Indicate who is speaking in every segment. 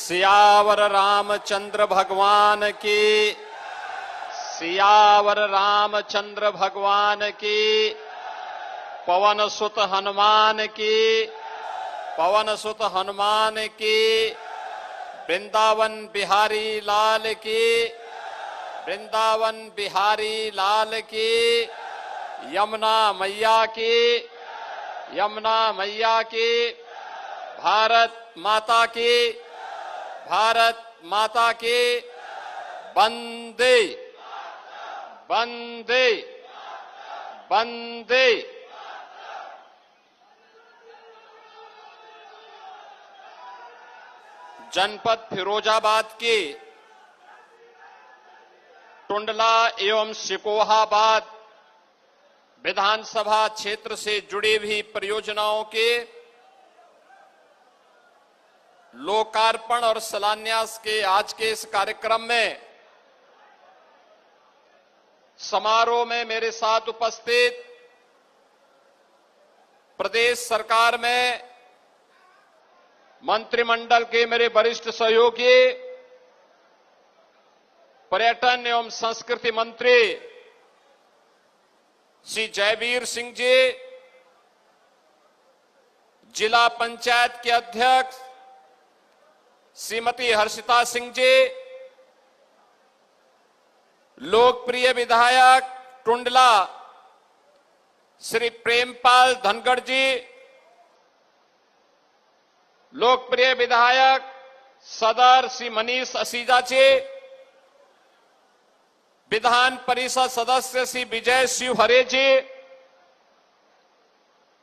Speaker 1: सियावर रामचंद्र भगवान की, सियावर रामचंद्र भगवान की, पवन सुत हनुमान की, पवन सुत हनुमान की, वृंदावन बिहारी लाल की, वृंदावन बिहारी लाल की, यमुना मैया की, यमुना मैया की, भारत माता की, भारत माता की, वंदे वंदे वंदे। जनपद फिरोजाबाद के टुंडला एवं सिकोहाबाद विधानसभा क्षेत्र से जुड़ी हुई परियोजनाओं के लोकार्पण और शिलान्यास के आज के इस कार्यक्रम में समारोह में मेरे साथ उपस्थित प्रदेश सरकार में मंत्रिमंडल के मेरे वरिष्ठ सहयोगी, पर्यटन एवं संस्कृति मंत्री श्री जयवीर सिंह जी, जिला पंचायत के अध्यक्ष श्रीमती हर्षिता सिंह जी, लोकप्रिय विधायक टुंडला श्री प्रेमपाल धनखड़ जी, लोकप्रिय विधायक सदर श्री मनीष असीजा जी, विधान परिषद सदस्य श्री विजय शिवहरे जी,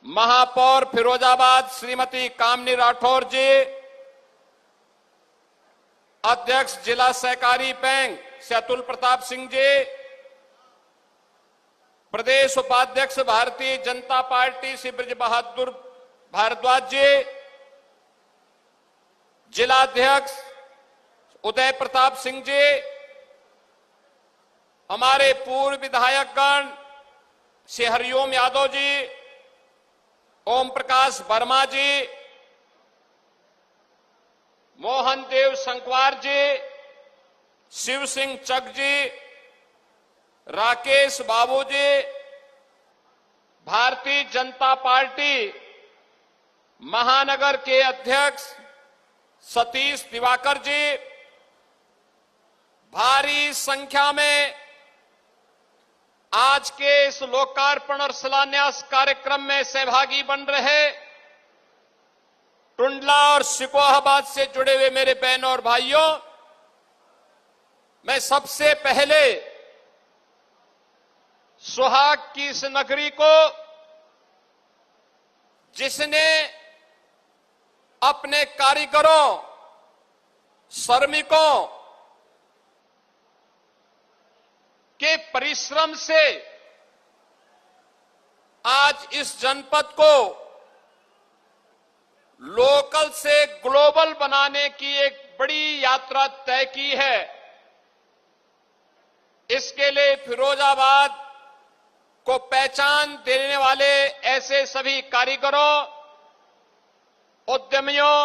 Speaker 1: महापौर फिरोजाबाद श्रीमती कामनी राठौर जी, अध्यक्ष जिला सहकारी बैंक श्री अतुल प्रताप सिंह जी, प्रदेश उपाध्यक्ष भारतीय जनता पार्टी श्री ब्रज बहादुर भारद्वाज जी, जिलाध्यक्ष उदय प्रताप सिंह जी, हमारे पूर्व विधायकगण श्री हरिओम यादव जी, ओम प्रकाश वर्मा जी, मोहन देव संकवार जी, शिव सिंह चक जी, राकेश बाबू जी, भारतीय जनता पार्टी महानगर के अध्यक्ष सतीश दिवाकर जी, भारी संख्या में आज के इस लोकार्पण और शिलान्यास कार्यक्रम में सहभागी बन रहे टुंडला और सिकोहाबाद से जुड़े हुए मेरे बहनों और भाइयों, मैं सबसे पहले सुहाग की इस नगरी को, जिसने अपने कारीगरों, श्रमिकों के परिश्रम से आज इस जनपद को लोकल से ग्लोबल बनाने की एक बड़ी यात्रा तय की है। इसके लिए फिरोजाबाद को पहचान देने वाले ऐसे सभी कारीगरों, उद्यमियों,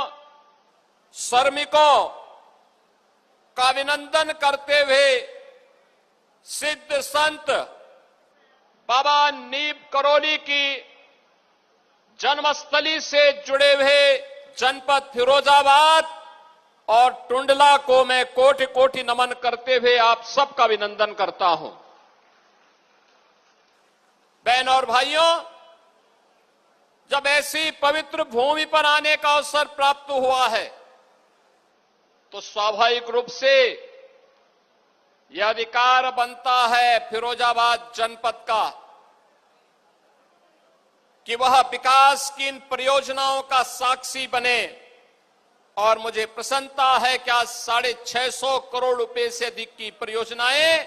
Speaker 1: श्रमिकों का अभिनंदन करते हुए सिद्ध संत बाबा नीब करोली की जन्मस्थली से जुड़े हुए जनपद फिरोजाबाद और टुंडला को मैं कोटि कोटि नमन करते हुए आप सबका अभिनंदन करता हूं। बहनों और भाइयों, जब ऐसी पवित्र भूमि पर आने का अवसर प्राप्त हुआ है तो स्वाभाविक रूप से यह अधिकार बनता है फिरोजाबाद जनपद का कि वह विकास की इन परियोजनाओं का साक्षी बने। और मुझे प्रसन्नता है कि आज 650 करोड़ रुपए से अधिक की परियोजनाएं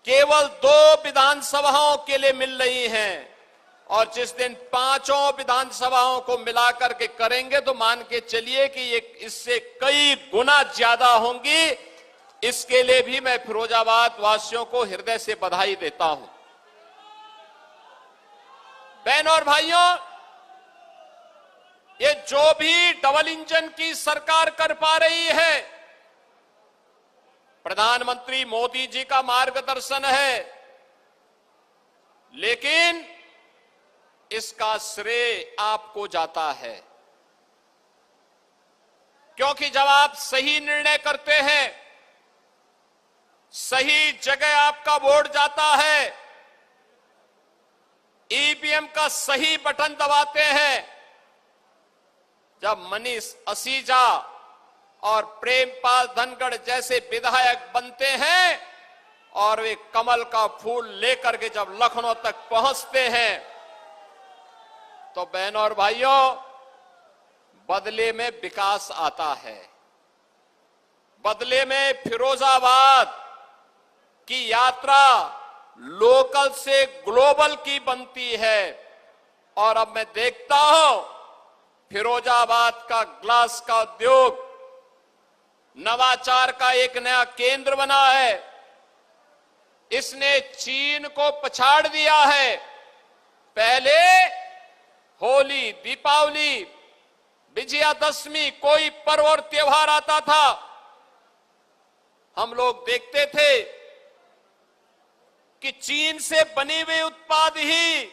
Speaker 1: केवल 2 विधानसभाओं के लिए मिल रही हैं, और जिस दिन 5 विधानसभाओं को मिलाकर के करेंगे तो मान के चलिए कि ये इससे कई गुना ज्यादा होंगी। इसके लिए भी मैं फिरोजाबाद वासियों को हृदय से बधाई देता हूं। बहनों और भाइयों, ये जो भी डबल इंजन की सरकार कर पा रही है, प्रधानमंत्री मोदी जी का मार्गदर्शन है, लेकिन इसका श्रेय आपको जाता है, क्योंकि जब आप सही निर्णय करते हैं, सही जगह आपका वोट जाता है, ईवीएम का सही बटन दबाते हैं, जब मनीष असीजा और प्रेमपाल धनखड़ जैसे विधायक बनते हैं और वे कमल का फूल लेकर के जब लखनऊ तक पहुंचते हैं, तो बहनों और भाइयों, बदले में विकास आता है, बदले में फिरोजाबाद की यात्रा लोकल से ग्लोबल की बनती है। और अब मैं देखता हूं फिरोजाबाद का ग्लास का उद्योग नवाचार का एक नया केंद्र बना है। इसने चीन को पछाड़ दिया है। पहले होली, दीपावली, विजयादशमी कोई पर्व और त्योहार आता था, हम लोग देखते थे कि चीन से बने हुए उत्पाद ही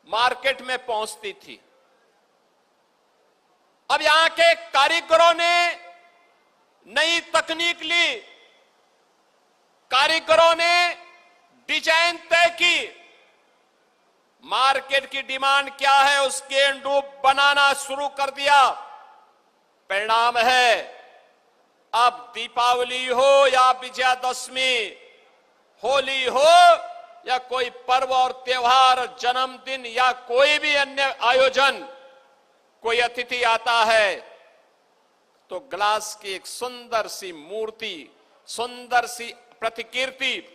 Speaker 1: मार्केट में पहुंचती थी। अब यहां के कारीगरों ने नई तकनीक ली, कारीगरों ने डिजाइन तय की, मार्केट की डिमांड क्या है उसके अनुरूप बनाना शुरू कर दिया। परिणाम है अब दीपावली हो या विजयादशमी, होली हो या कोई पर्व और त्योहार, जन्मदिन या कोई भी अन्य आयोजन, कोई अतिथि आता है तो ग्लास की एक सुंदर सी मूर्ति, सुंदर सी प्रतिकृति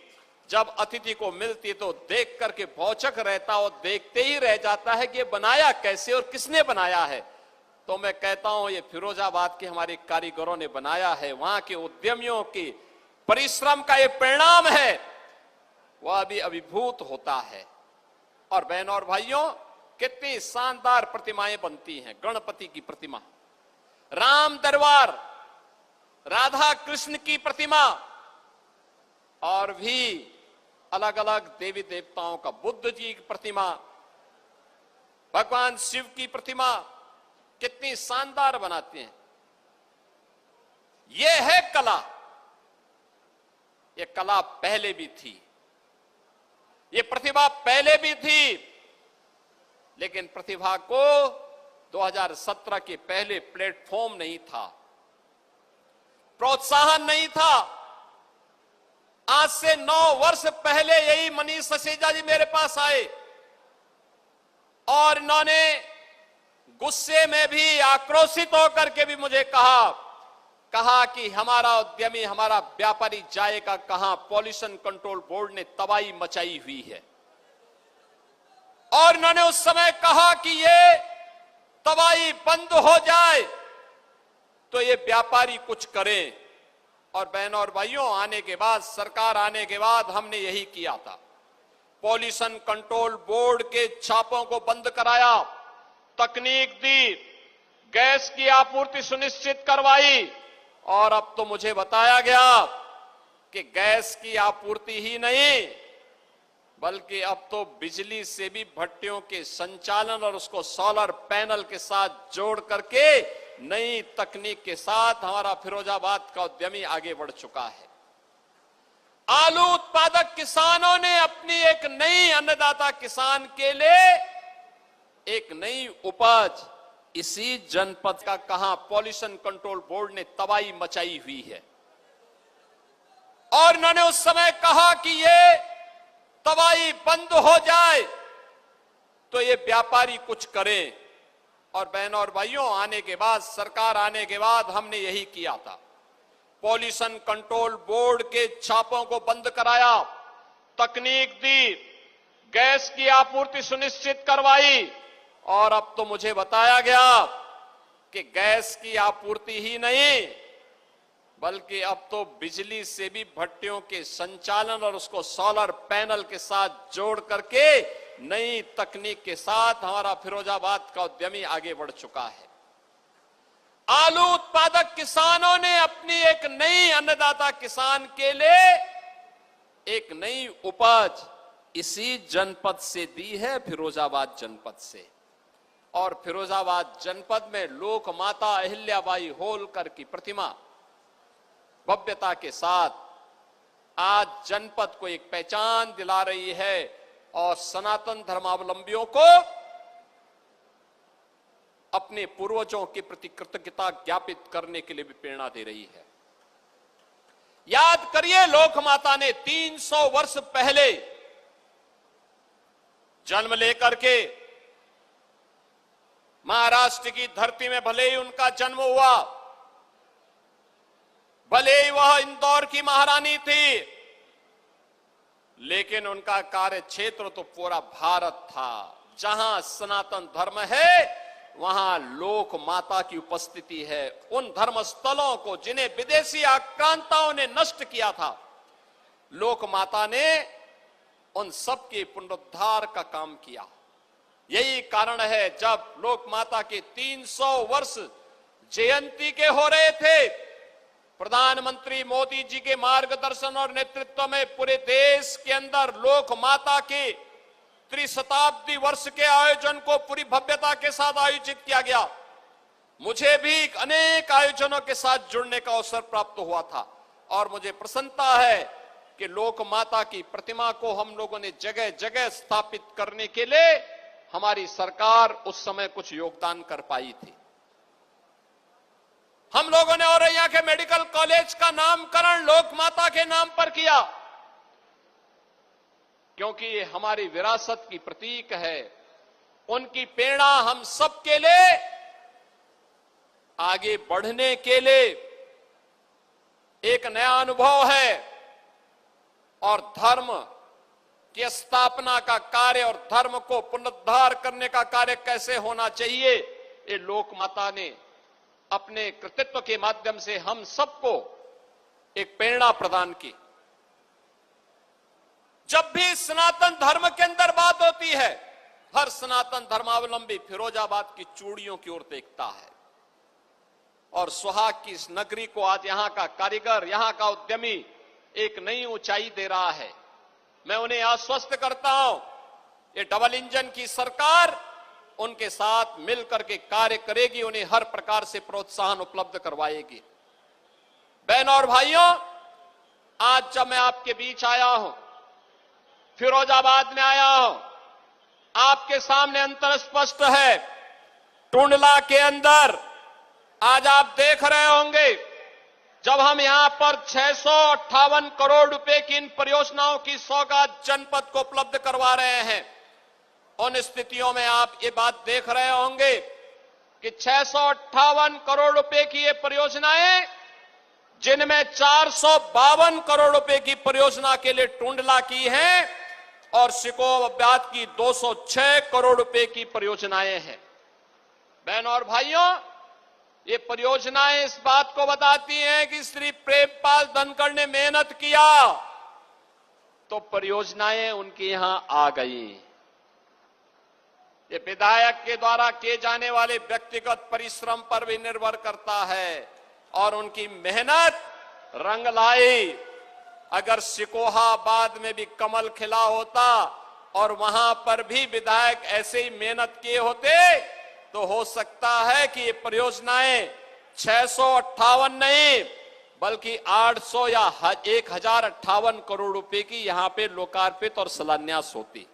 Speaker 1: जब अतिथि को मिलती तो देख करके भौचक रहता और देखते ही रह जाता है कि ये बनाया कैसे और किसने बनाया है। तो मैं कहता हूं ये फिरोजाबाद के हमारे कारीगरों ने बनाया है, वहां के उद्यमियों की परिश्रम का ये परिणाम है, वह अभी अभिभूत होता है। और बहनों और भाइयों, कितनी शानदार प्रतिमाएं बनती हैं। गणपति की प्रतिमा, राम दरबार, राधा कृष्ण की प्रतिमा और भी अलग अलग देवी देवताओं का, बुद्ध जी की प्रतिमा, भगवान शिव की प्रतिमा, कितनी शानदार बनाते हैं। यह है कला। यह कला पहले भी थी, यह प्रतिभा पहले भी थी, लेकिन प्रतिभा को 2017 के पहले प्लेटफॉर्म नहीं था, प्रोत्साहन नहीं था। आज से 9 वर्ष पहले यही मनीष असीजा जी मेरे पास आए और इन्होंने गुस्से में भी, आक्रोशित होकर के भी मुझे कहा कि हमारा उद्यमी, हमारा व्यापारी जाएगा कहां, पॉल्यूशन कंट्रोल बोर्ड ने तबाही मचाई हुई है। और इन्होंने उस समय कहा कि ये तबाही बंद हो जाए तो ये व्यापारी कुछ करें। और बहनों और भाइयों, आने के बाद, सरकार आने के बाद हमने यही किया था। पॉल्यूशन कंट्रोल बोर्ड के छापों को बंद कराया, तकनीक दी, गैस की आपूर्ति सुनिश्चित करवाई और अब तो मुझे बताया गया कि गैस की आपूर्ति ही नहीं बल्कि अब तो बिजली से भी भट्टियों के संचालन और उसको सोलर पैनल के साथ जोड़ करके नई तकनीक के साथ हमारा फिरोजाबाद का उद्यमी आगे बढ़ चुका है। आलू उत्पादक किसानों ने अपनी एक नई, अन्नदाता किसान के लिए एक नई उपज इसी जनपद का कहां, पॉल्यूशन कंट्रोल बोर्ड ने तबाही मचाई हुई है। और इन्होंने उस समय कहा कि ये तबाही बंद हो जाए तो ये व्यापारी कुछ करें। और बहनों और भाइयों, आने के बाद, सरकार आने के बाद हमने यही किया था। पॉल्यूशन कंट्रोल बोर्ड के छापों को बंद कराया, तकनीक दी, गैस की आपूर्ति सुनिश्चित करवाई और अब तो मुझे बताया गया कि गैस की आपूर्ति ही नहीं बल्कि अब तो बिजली से भी भट्टियों के संचालन और उसको सोलर पैनल के साथ जोड़ करके नई तकनीक के साथ हमारा फिरोजाबाद का उद्यमी आगे बढ़ चुका है। आलू उत्पादक किसानों ने अपनी एक नई अन्नदाता किसान के लिए एक नई उपज इसी जनपद से दी है, फिरोजाबाद जनपद से। और फिरोजाबाद जनपद में लोक माता अहिल्याबाई होलकर की प्रतिमा भव्यता के साथ आज जनपद को एक पहचान दिला रही है और सनातन धर्मावलंबियों को अपने पूर्वजों के प्रति कृतज्ञता ज्ञापित करने के लिए भी प्रेरणा दे रही है। याद करिए, लोक माता ने 300 वर्ष पहले जन्म लेकर के महाराष्ट्र की धरती में भले ही उनका जन्म हुआ, भले ही वह इंदौर की महारानी थी, लेकिन उनका कार्य क्षेत्र तो पूरा भारत था। जहां सनातन धर्म है वहां लोक माता की उपस्थिति है। उन धर्म स्थलों को जिन्हें विदेशी आक्रांताओं ने नष्ट किया था, लोक माता ने उन सब के पुनरुद्धार का काम किया। यही कारण है जब लोक माता के 300 वर्ष जयंती के हो रहे थे, प्रधानमंत्री मोदी जी के मार्गदर्शन और नेतृत्व में पूरे देश के अंदर लोक माता के त्रिशताब्दी वर्ष के आयोजन को पूरी भव्यता के साथ आयोजित किया गया। मुझे भी अनेक आयोजनों के साथ जुड़ने का अवसर प्राप्त हुआ था और मुझे प्रसन्नता है कि लोक माता की प्रतिमा को हम लोगों ने जगह जगह स्थापित करने के लिए हमारी सरकार उस समय कुछ योगदान कर पाई थी। हम लोगों ने औरैया के मेडिकल कॉलेज का नामकरण लोक माता के नाम पर किया, क्योंकि ये हमारी विरासत की प्रतीक है। उनकी प्रेरणा हम सबके लिए आगे बढ़ने के लिए एक नया अनुभव है और धर्म की स्थापना का कार्य और धर्म को पुनरुद्धार करने का कार्य कैसे होना चाहिए, ये लोक माता ने अपने कृतित्व के माध्यम से हम सबको एक प्रेरणा प्रदान की। जब भी सनातन धर्म के अंदर बात होती है, हर सनातन धर्मावलंबी फिरोजाबाद की चूड़ियों की ओर देखता है और सुहाग की इस नगरी को आज यहां का कारीगर, यहां का उद्यमी एक नई ऊंचाई दे रहा है। मैं उन्हें आश्वस्त करता हूं, ये डबल इंजन की सरकार उनके साथ मिलकर के कार्य करेगी, उन्हें हर प्रकार से प्रोत्साहन उपलब्ध करवाएगी। बहनों और भाइयों, आज जब मैं आपके बीच आया हूं, फिरोजाबाद में आया हूं, आपके सामने अंतर स्पष्ट है। टुंडला के अंदर आज आप देख रहे होंगे, जब हम यहां पर 658 करोड़ रुपए की इन परियोजनाओं की सौगात जनपद को उपलब्ध करवा रहे हैं, उन स्थितियों में आप ये बात देख रहे होंगे कि 658 करोड़ रुपए की ये परियोजनाएं, जिनमें 452 करोड़ रुपए की परियोजना के लिए टुंडला की है और सिकोबाद की 206 करोड़ रुपए की परियोजनाएं हैं। बहनों और भाइयों, ये परियोजनाएं इस बात को बताती हैं कि श्री प्रेमपाल धनखड़ ने मेहनत किया तो परियोजनाएं उनके यहां आ गई। ये विधायक के द्वारा किए जाने वाले व्यक्तिगत परिश्रम पर भी निर्भर करता है और उनकी मेहनत रंग लाई। अगर सिकोहाबाद में भी कमल खिला होता और वहां पर भी विधायक ऐसे ही मेहनत किए होते तो हो सकता है कि ये परियोजनाएं 658 नहीं बल्कि 800 या 1058 करोड़ रुपए की यहां पे लोकार्पित और शिलान्यास होती।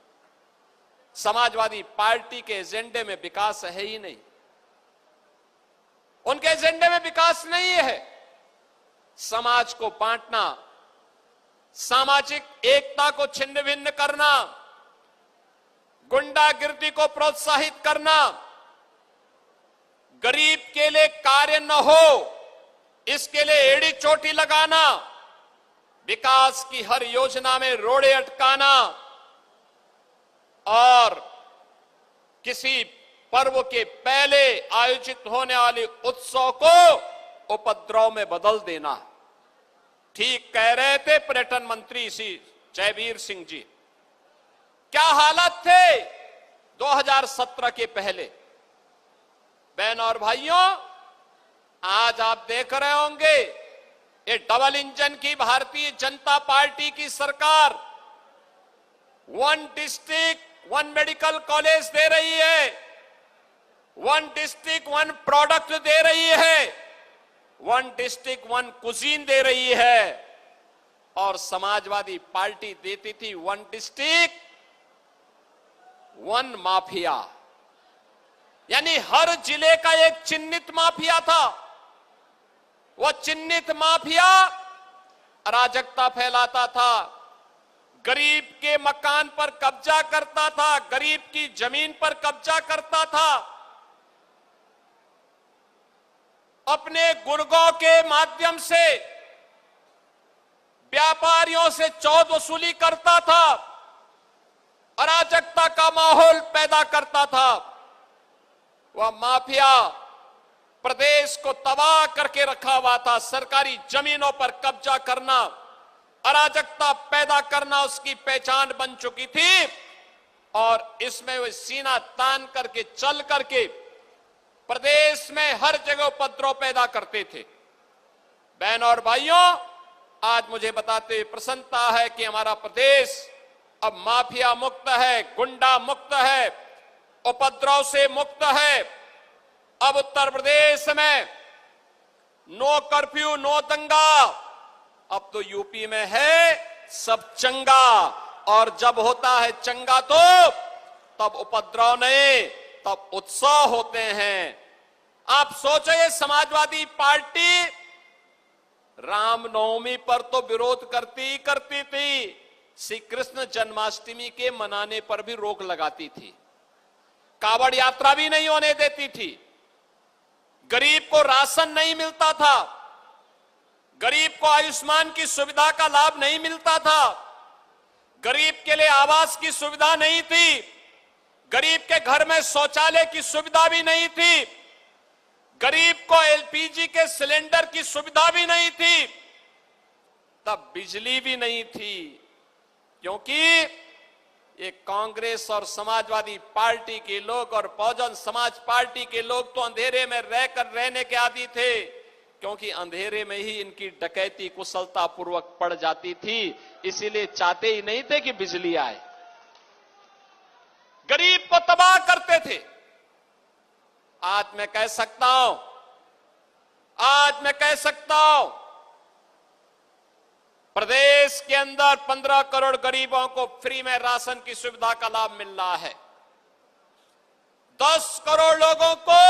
Speaker 1: समाजवादी पार्टी के एजेंडे में विकास है ही नहीं, उनके एजेंडे में विकास नहीं है। समाज को बांटना, सामाजिक एकता को छिन्न भिन्न करना, गुंडागिर्दी को प्रोत्साहित करना, गरीब के लिए कार्य न हो इसके लिए एड़ी चोटी लगाना, विकास की हर योजना में रोड़े अटकाना और किसी पर्व के पहले आयोजित होने वाले उत्सव को उपद्रव में बदल देना। ठीक कह रहे थे पर्यटन मंत्री श्री जयवीर सिंह जी। क्या हालात थे 2017 के पहले। बहन और भाइयों, आज आप देख रहे होंगे ये डबल इंजन की भारतीय जनता पार्टी की सरकार 1 डिस्ट्रिक्ट 1 मेडिकल कॉलेज दे रही है, 1 डिस्ट्रिक्ट 1 प्रोडक्ट दे रही है, 1 डिस्ट्रिक्ट 1 कुजीन दे रही है। और समाजवादी पार्टी देती थी 1 डिस्ट्रिक्ट 1 माफिया, यानी हर जिले का एक चिन्हित माफिया था। वह चिन्हित माफिया अराजकता फैलाता था, गरीब के मकान पर कब्जा करता था, गरीब की जमीन पर कब्जा करता था, अपने गुर्गों के माध्यम से व्यापारियों से चौध वसूली करता था, अराजकता का माहौल पैदा करता था। वह माफिया प्रदेश को तबाह करके रखा हुआ था। सरकारी जमीनों पर कब्जा करना, अराजकता पैदा करना उसकी पहचान बन चुकी थी और इसमें वे सीना तान करके चल करके प्रदेश में हर जगह उपद्रव पैदा करते थे। बहन और भाइयों, आज मुझे बताते हुए प्रसन्नता है कि हमारा प्रदेश अब माफिया मुक्त है, गुंडा मुक्त है, उपद्रव से मुक्त है। अब उत्तर प्रदेश में नो कर्फ्यू, नो दंगा। अब तो यूपी में है सब चंगा, और जब होता है चंगा तो तब उपद्रव नहीं, तब उत्सव होते हैं। आप सोचो, ये समाजवादी पार्टी रामनवमी पर तो विरोध करती थी, श्री कृष्ण जन्माष्टमी के मनाने पर भी रोक लगाती थी, कावड़ यात्रा भी नहीं होने देती थी, गरीब को राशन नहीं मिलता था, गरीब को आयुष्मान की सुविधा का लाभ नहीं मिलता था, गरीब के लिए आवास की सुविधा नहीं थी, गरीब के घर में शौचालय की सुविधा भी नहीं थी, गरीब को एलपीजी के सिलेंडर की सुविधा भी नहीं थी, तब बिजली भी नहीं थी। क्योंकि ये कांग्रेस और समाजवादी पार्टी के लोग और बहुजन समाज पार्टी के लोग तो अंधेरे में रहने के आदी थे, क्योंकि अंधेरे में ही इनकी डकैती कुशलता पूर्वक पड़ जाती थी, इसीलिए चाहते ही नहीं थे कि बिजली आए, गरीब को तबाह करते थे। आज मैं कह सकता हूं प्रदेश के अंदर 15 करोड़ गरीबों को फ्री में राशन की सुविधा का लाभ मिल रहा है। 10 करोड़ लोगों को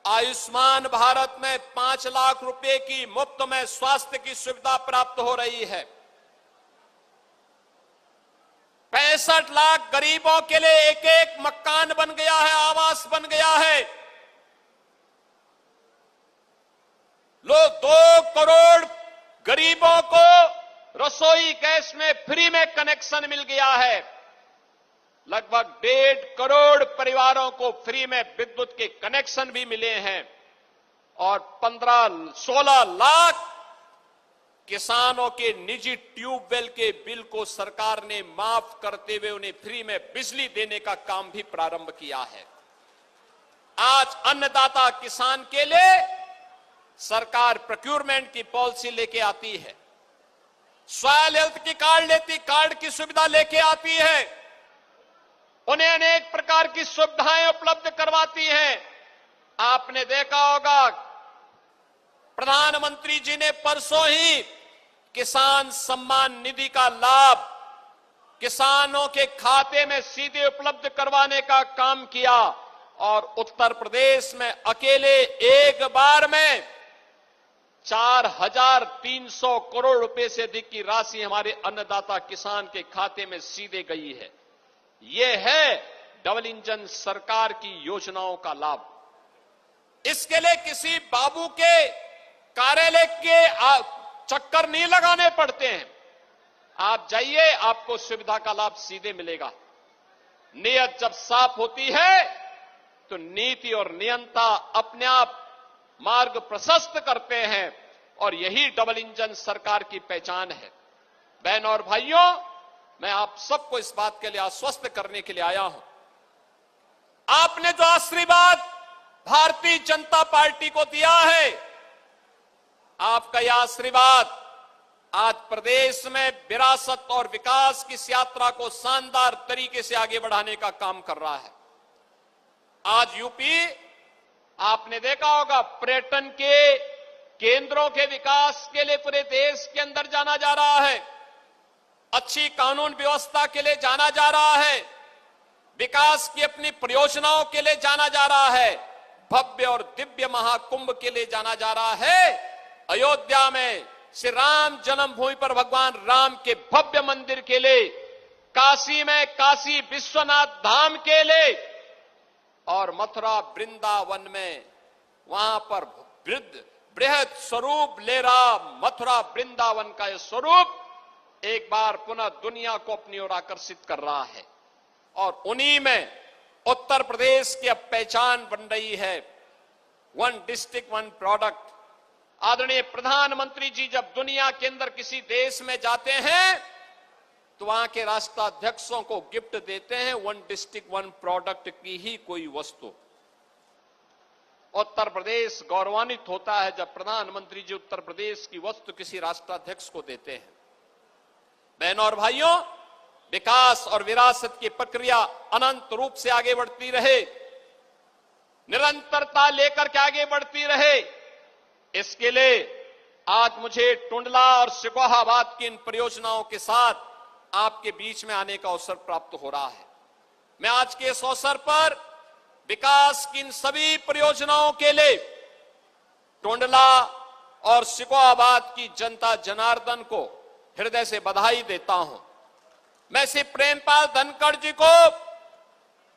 Speaker 1: आयुष्मान भारत में 5 लाख रुपए की मुफ्त में स्वास्थ्य की सुविधा प्राप्त हो रही है। 65 लाख गरीबों के लिए एक मकान बन गया है, आवास बन गया है। लोग 2 करोड़ गरीबों को रसोई गैस में फ्री में कनेक्शन मिल गया है। लगभग 1.5 करोड़ परिवारों को फ्री में विद्युत के कनेक्शन भी मिले हैं और 15-16 लाख किसानों के निजी ट्यूबवेल के बिल को सरकार ने माफ करते हुए उन्हें फ्री में बिजली देने का काम भी प्रारंभ किया है। आज अन्नदाता किसान के लिए सरकार प्रोक्योरमेंट की पॉलिसी लेके आती है, सॉयल हेल्थ की कार्ड की सुविधा लेके आती है, उन्हें अनेक प्रकार की सुविधाएं उपलब्ध करवाती है। आपने देखा होगा प्रधानमंत्री जी ने परसों ही किसान सम्मान निधि का लाभ किसानों के खाते में सीधे उपलब्ध करवाने का काम किया और उत्तर प्रदेश में अकेले एक बार में 4,300 करोड़ रुपए से अधिक की राशि हमारे अन्नदाता किसान के खाते में सीधे गई है। यह है डबल इंजन सरकार की योजनाओं का लाभ। इसके लिए किसी बाबू के कार्यालय के चक्कर नहीं लगाने पड़ते हैं। आप जाइए, आपको सुविधा का लाभ सीधे मिलेगा। नियत जब साफ होती है तो नीति और नियंता अपने आप मार्ग प्रशस्त करते हैं और यही डबल इंजन सरकार की पहचान है। बहन और भाइयों, मैं आप सबको इस बात के लिए आश्वस्त करने के लिए आया हूं। आपने जो आशीर्वाद भारतीय जनता पार्टी को दिया है, आपका यह आशीर्वाद आज प्रदेश में विरासत और विकास की इस यात्रा को शानदार तरीके से आगे बढ़ाने का काम कर रहा है। आज यूपी, आपने देखा होगा, पर्यटन के केंद्रों के विकास के लिए पूरे देश के अंदर जाना जा रहा है, अच्छी कानून व्यवस्था के लिए जाना जा रहा है, विकास की अपनी परियोजनाओं के लिए जाना जा रहा है, भव्य और दिव्य महाकुंभ के लिए जाना जा रहा है। अयोध्या में श्री राम जन्मभूमि पर भगवान राम के भव्य मंदिर के लिए, काशी में काशी विश्वनाथ धाम के लिए, और मथुरा वृंदावन में वहां पर बृहद स्वरूप ले रहा मथुरा वृंदावन का यह स्वरूप एक बार पुनः दुनिया को अपनी ओर आकर्षित कर रहा है। और उन्हीं में उत्तर प्रदेश की अब पहचान बन रही है, वन डिस्ट्रिक्ट वन प्रोडक्ट। आदरणीय प्रधानमंत्री जी जब दुनिया के अंदर किसी देश में जाते हैं तो वहां के राष्ट्राध्यक्षों को गिफ्ट देते हैं वन डिस्ट्रिक्ट वन प्रोडक्ट की ही कोई वस्तु। उत्तर प्रदेश गौरवान्वित होता है जब प्रधानमंत्री जी उत्तर प्रदेश की वस्तु किसी राष्ट्राध्यक्ष को देते हैं। बहनों और भाइयों, विकास और विरासत की प्रक्रिया अनंत रूप से आगे बढ़ती रहे, निरंतरता लेकर के आगे बढ़ती रहे, इसके लिए आज मुझे टुंडला और सिकोहाबाद की इन परियोजनाओं के साथ आपके बीच में आने का अवसर प्राप्त हो रहा है। मैं आज के इस अवसर पर विकास की इन सभी परियोजनाओं के लिए टुंडला और सिकोहाबाद की जनता जनार्दन को हृदय से बधाई देता हूं। मैं श्री प्रेमपाल धनखड़ जी को,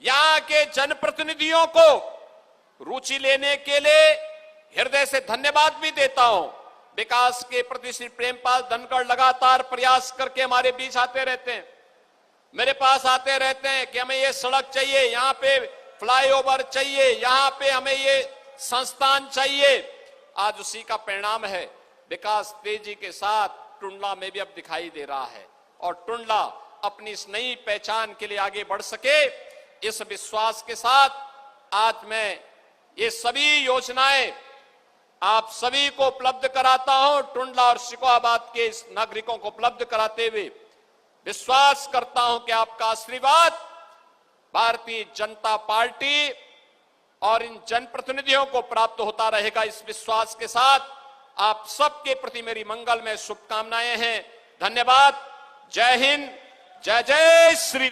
Speaker 1: यहां के जनप्रतिनिधियों को रुचि लेने के लिए हृदय से धन्यवाद भी देता हूं। विकास के प्रति श्री प्रेमपाल धनखड़ लगातार प्रयास करके हमारे बीच आते रहते हैं, मेरे पास आते रहते हैं कि हमें ये सड़क चाहिए, यहां पे फ्लाईओवर चाहिए, यहां पे हमें ये संस्थान चाहिए। आज उसी का परिणाम है, विकास तेजी के साथ टुंडला में भी अब दिखाई दे रहा है और टुंडला अपनी इस नई पहचान के लिए आगे बढ़ सके, इस विश्वास के साथ आज मैं ये सभी योजनाएं आप सभी को उपलब्ध कराता हूं। टुंडला और सिकोहाबाद के इस नागरिकों को उपलब्ध कराते हुए विश्वास करता हूं कि आपका आशीर्वाद भारतीय जनता पार्टी और इन जनप्रतिनिधियों को प्राप्त होता रहेगा। इस विश्वास के साथ आप सबके प्रति मेरी मंगलमय शुभकामनाएं हैं। धन्यवाद। जय हिंद, जय जय श्री